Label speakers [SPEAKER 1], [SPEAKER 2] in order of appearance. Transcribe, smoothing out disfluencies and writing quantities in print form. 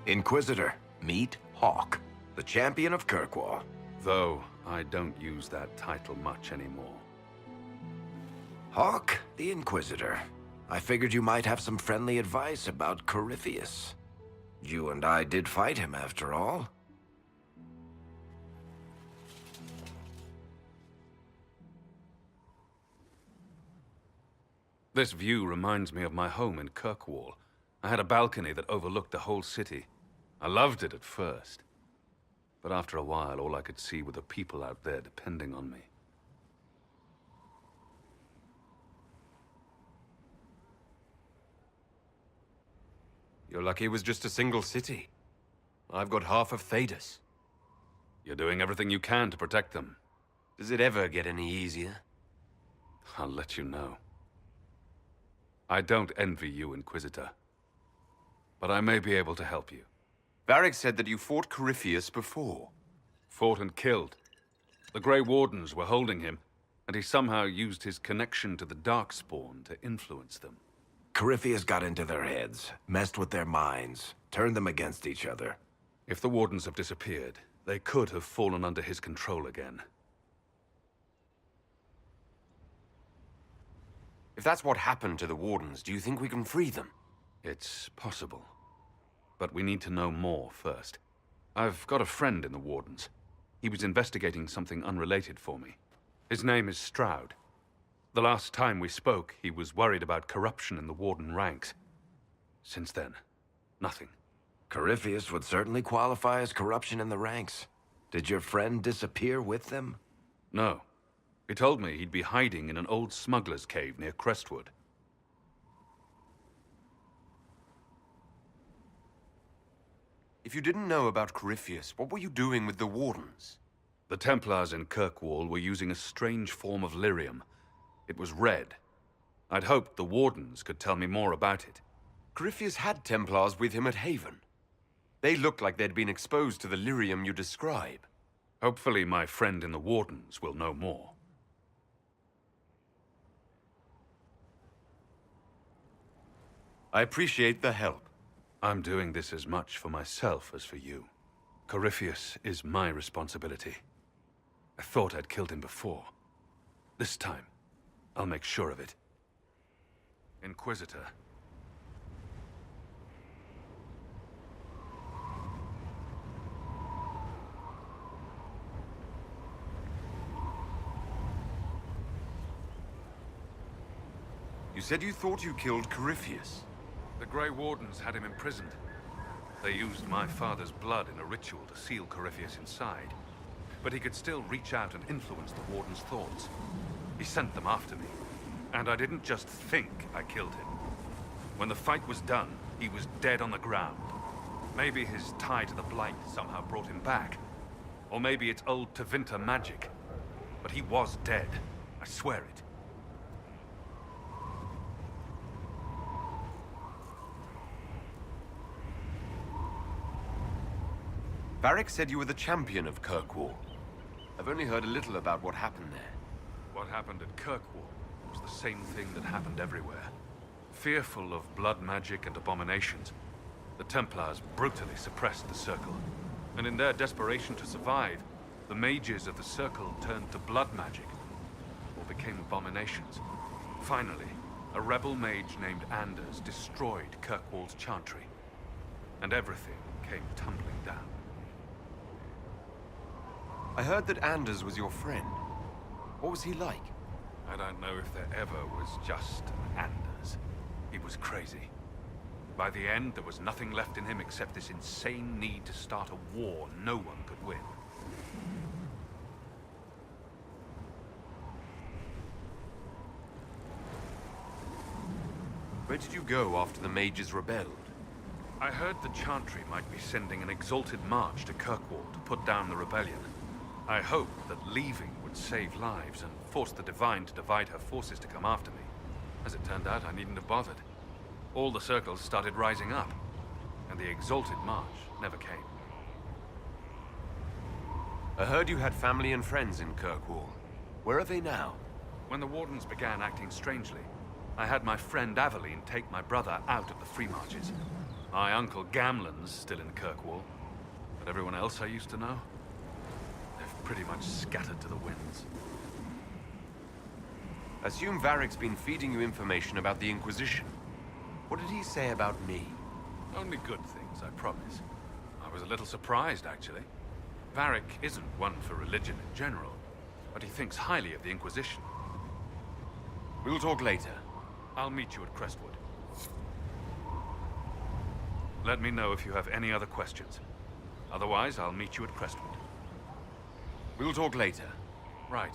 [SPEAKER 1] Inquisitor, meet Hawke, the champion of Kirkwall.
[SPEAKER 2] Though I don't use that title much anymore.
[SPEAKER 1] Hawke, the Inquisitor. I figured you might have some friendly advice about Corypheus. You and I did fight him, after all.
[SPEAKER 2] This view reminds me of my home in Kirkwall. I had a balcony that overlooked the whole city. I loved it at first. But after a while, all I could see were the people out there depending on me.
[SPEAKER 3] You're lucky it was just a single city. I've got half of Thedas.
[SPEAKER 2] You're doing everything you can to protect them.
[SPEAKER 3] Does it ever get any easier?
[SPEAKER 2] I'll let you know. I don't envy you, Inquisitor. But I may be able to help you.
[SPEAKER 3] Varric said that you fought Corypheus before.
[SPEAKER 2] Fought and killed. The Grey Wardens were holding him, and he somehow used his connection to the Darkspawn to influence them.
[SPEAKER 1] Corypheus got into their heads, messed with their minds, turned them against each other.
[SPEAKER 2] If the Wardens have disappeared, they could have fallen under his control again.
[SPEAKER 3] If that's what happened to the Wardens, do you think we can free them?
[SPEAKER 2] It's possible. But we need to know more first. I've got a friend in the Wardens. He was investigating something unrelated for me. His name is Stroud. The last time we spoke, he was worried about corruption in the Warden ranks. Since then, nothing.
[SPEAKER 1] Corypheus would certainly qualify as corruption in the ranks. Did your friend disappear with them?
[SPEAKER 2] No. He told me he'd be hiding in an old smuggler's cave near Crestwood.
[SPEAKER 3] If you didn't know about Corypheus, what were you doing with the Wardens?
[SPEAKER 2] The Templars in Kirkwall were using a strange form of lyrium. It was red. I'd hoped the Wardens could tell me more about it.
[SPEAKER 3] Corypheus had Templars with him at Haven. They looked like they'd been exposed to the lyrium you describe.
[SPEAKER 2] Hopefully my friend in the Wardens will know more.
[SPEAKER 3] I appreciate the help.
[SPEAKER 2] I'm doing this as much for myself as for you. Corypheus is my responsibility. I thought I'd killed him before. This time, I'll make sure of it. Inquisitor.
[SPEAKER 3] You said you thought you killed Corypheus.
[SPEAKER 2] The Grey Wardens had him imprisoned. They used my father's blood in a ritual to seal Corypheus inside. But he could still reach out and influence the Warden's thoughts. He sent them after me. And I didn't just think I killed him. When the fight was done, he was dead on the ground. Maybe his tie to the Blight somehow brought him back. Or maybe it's old Tevinter magic. But he was dead. I swear it.
[SPEAKER 3] Varric said you were the champion of Kirkwall. I've only heard a little about what happened there.
[SPEAKER 2] What happened at Kirkwall was the same thing that happened everywhere. Fearful of blood magic and abominations, the Templars brutally suppressed the Circle. And in their desperation to survive, the mages of the Circle turned to blood magic, or became abominations. Finally, a rebel mage named Anders destroyed Kirkwall's chantry, and everything came tumbling down.
[SPEAKER 3] I heard that Anders was your friend. What was he like?
[SPEAKER 2] I don't know if there ever was just Anders. He was crazy. By the end, there was nothing left in him except this insane need to start a war no one could win.
[SPEAKER 3] Where did you go after the mages rebelled?
[SPEAKER 2] I heard the Chantry might be sending an exalted march to Kirkwall to put down the rebellion. I hoped that leaving would save lives and force the Divine to divide her forces to come after me. As it turned out, I needn't have bothered. All the circles started rising up, and the exalted march never came.
[SPEAKER 3] I heard you had family and friends in Kirkwall. Where are they now?
[SPEAKER 2] When the Wardens began acting strangely, I had my friend Aveline take my brother out of the Free Marches. My uncle Gamlen's still in Kirkwall. But everyone else I used to know? They've pretty much scattered to the winds.
[SPEAKER 3] Assume Varric's been feeding you information about the Inquisition. What did he say about me?
[SPEAKER 2] Only good things, I promise. I was a little surprised, actually. Varric isn't one for religion in general, but he thinks highly of the Inquisition.
[SPEAKER 3] We'll talk later.
[SPEAKER 2] I'll meet you at Crestwood. Let me know if you have any other questions. Otherwise, I'll meet you at Crestwood.
[SPEAKER 3] We'll talk later.
[SPEAKER 2] Right.